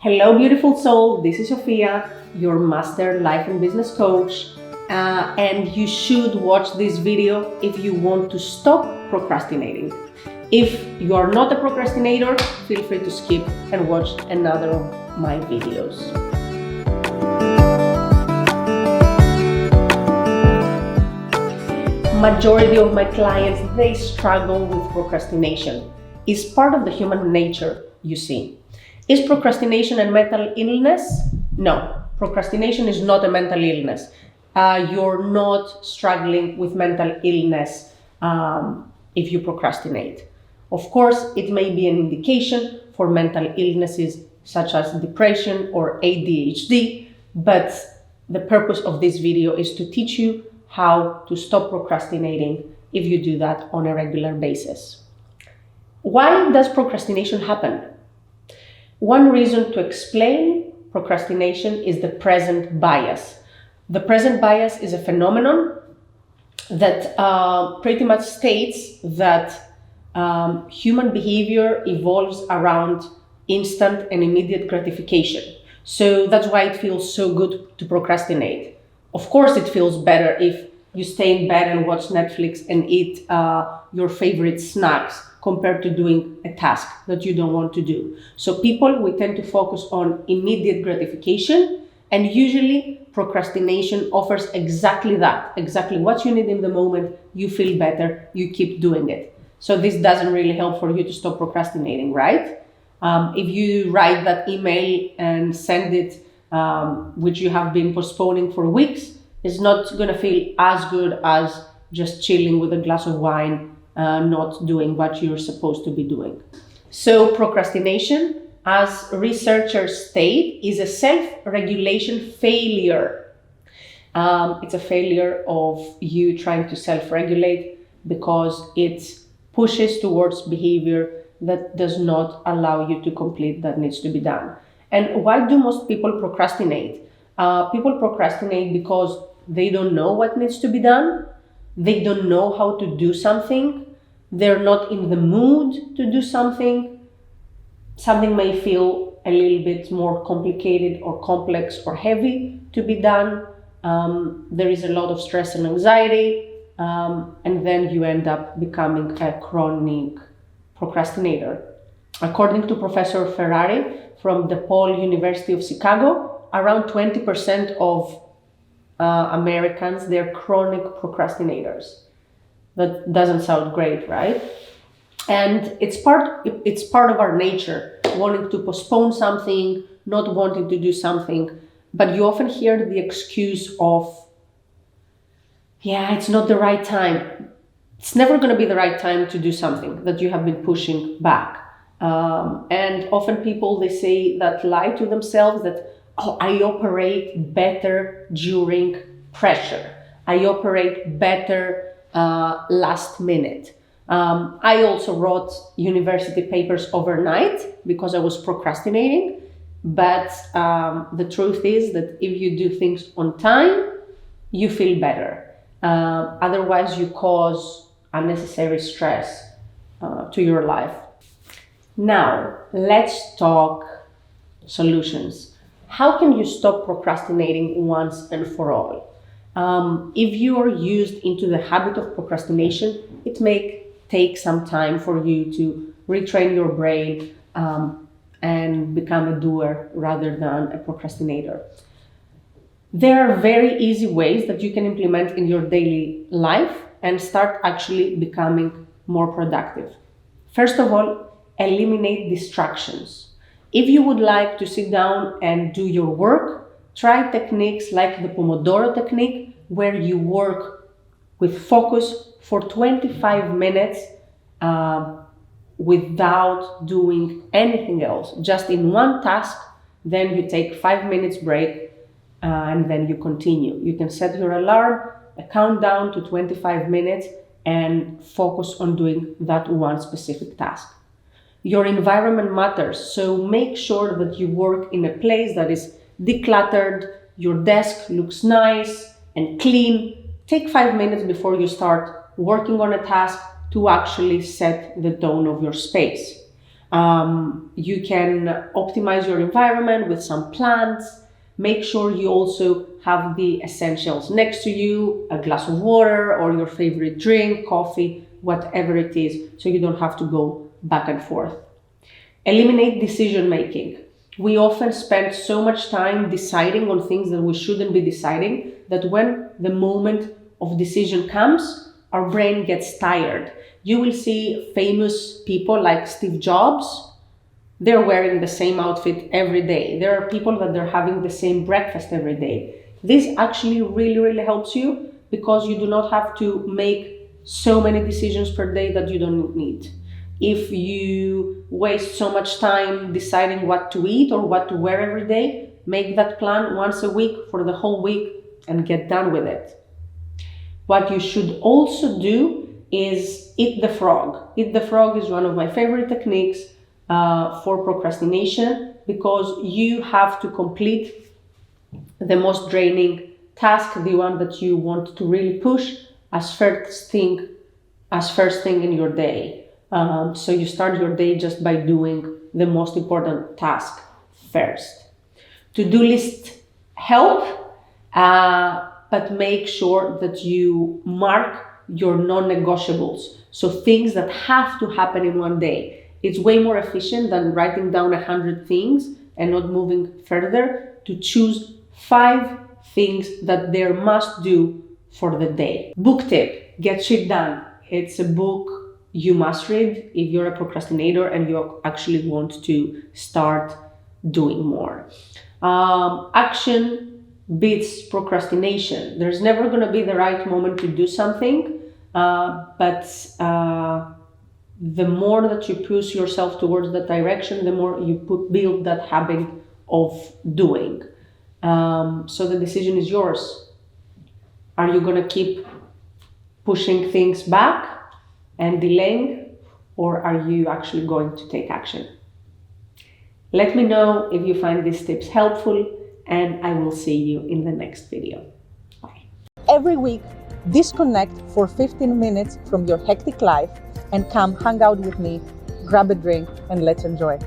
Hello, beautiful soul. This is Sofia, your master life and business coach. And you should watch this video if you want to stop procrastinating. If you are not a procrastinator, feel free to skip and watch another of my videos. Majority of my clients, they struggle with procrastination. It's part of the human nature, you see. Is procrastination a mental illness? No, procrastination is not a mental illness. You're not struggling with mental illness if you procrastinate. Of course, it may be an indication for mental illnesses such as depression or ADHD, but the purpose of this video is to teach you how to stop procrastinating if you do that on a regular basis. Why does procrastination happen? One reason to explain procrastination is the present bias. The present bias is a phenomenon that pretty much states that human behavior evolves around instant and immediate gratification. So that's why it feels so good to procrastinate. Of course, it feels better if you stay in bed and watch Netflix and eat your favorite snacks compared to doing a task that you don't want to do. So we tend to focus on immediate gratification, and usually procrastination offers exactly that, exactly what you need in the moment. You feel better, you keep doing it. So this doesn't really help for you to stop procrastinating, right? If you write that email and send it, which you have been postponing for weeks, it's not gonna feel as good as just chilling with a glass of wine, not doing what you're supposed to be doing. So procrastination, as researchers state, is a self-regulation failure. It's a failure of you trying to self-regulate because it pushes towards behavior that does not allow you to complete that needs to be done. And why do most people procrastinate? People procrastinate because they don't know what needs to be done. They don't know how to do something. They're not in the mood to do something. Something may feel a little bit more complicated or complex or heavy to be done. There is a lot of stress and anxiety, and then you end up becoming a chronic procrastinator. According to Professor Ferrari from DePaul University of Chicago, around 20% of Americans, they're chronic procrastinators. That doesn't sound great, right? And it's part of our nature, wanting to postpone something, not wanting to do something. But you often hear the excuse of, yeah, it's not the right time. It's never going to be the right time to do something that you have been pushing back. And often people, they say that, lie to themselves that, oh, I operate better during pressure. I operate better last minute. I also wrote university papers overnight because I was procrastinating. But the truth is that if you do things on time, you feel better. Otherwise, you cause unnecessary stress to your life. Now, let's talk solutions. How can you stop procrastinating once and for all? If you are used into the habit of procrastination, it may take some time for you to retrain your brain and become a doer rather than a procrastinator. There are very easy ways that you can implement in your daily life and start actually becoming more productive. First of all, eliminate distractions. If you would like to sit down and do your work, try techniques like the Pomodoro technique, where you work with focus for 25 minutes without doing anything else, just in one task. Then you take 5 minutes break and then you continue. You can set your alarm, a countdown to 25 minutes, and focus on doing that one specific task. Your environment matters, so make sure that you work in a place that is decluttered, your desk looks nice and clean. Take 5 minutes before you start working on a task to actually set the tone of your space. You can optimize your environment with some plants. Make sure you also have the essentials next to you, a glass of water or your favorite drink, coffee, whatever it is, so you don't have to go back and forth. Eliminate decision making. We often spend so much time deciding on things that we shouldn't be deciding that when the moment of decision comes, our brain gets tired. You will see famous people like Steve Jobs. They're wearing the same outfit every day. There are people that they're having the same breakfast every day. This actually really helps you because you do not have to make so many decisions per day that you don't need. If you waste so much time deciding what to eat or what to wear every day, make that plan once a week for the whole week and get done with it. What you should also do is eat the frog. Eat the frog is one of my favorite techniques for procrastination because you have to complete the most draining task, the one that you want to really push as first thing in your day. So you start your day just by doing the most important task first. To-do list help, but make sure that you mark your non-negotiables. So things that have to happen in one day. It's way more efficient than writing down 100 things and not moving further to choose 5 things that there must do for the day. Book tip, Get Shit Done. It's a book you must read if you're a procrastinator and you actually want to start doing more. Action beats procrastination. There's never going to be the right moment to do something, but the more that you push yourself towards that direction, the more you build that habit of doing. So the decision is yours. Are you going to keep pushing things back and delaying, or are you actually going to take action? Let me know if you find these tips helpful, and I will see you in the next video. Bye. Every week, disconnect for 15 minutes from your hectic life and come hang out with me, grab a drink, and let's enjoy.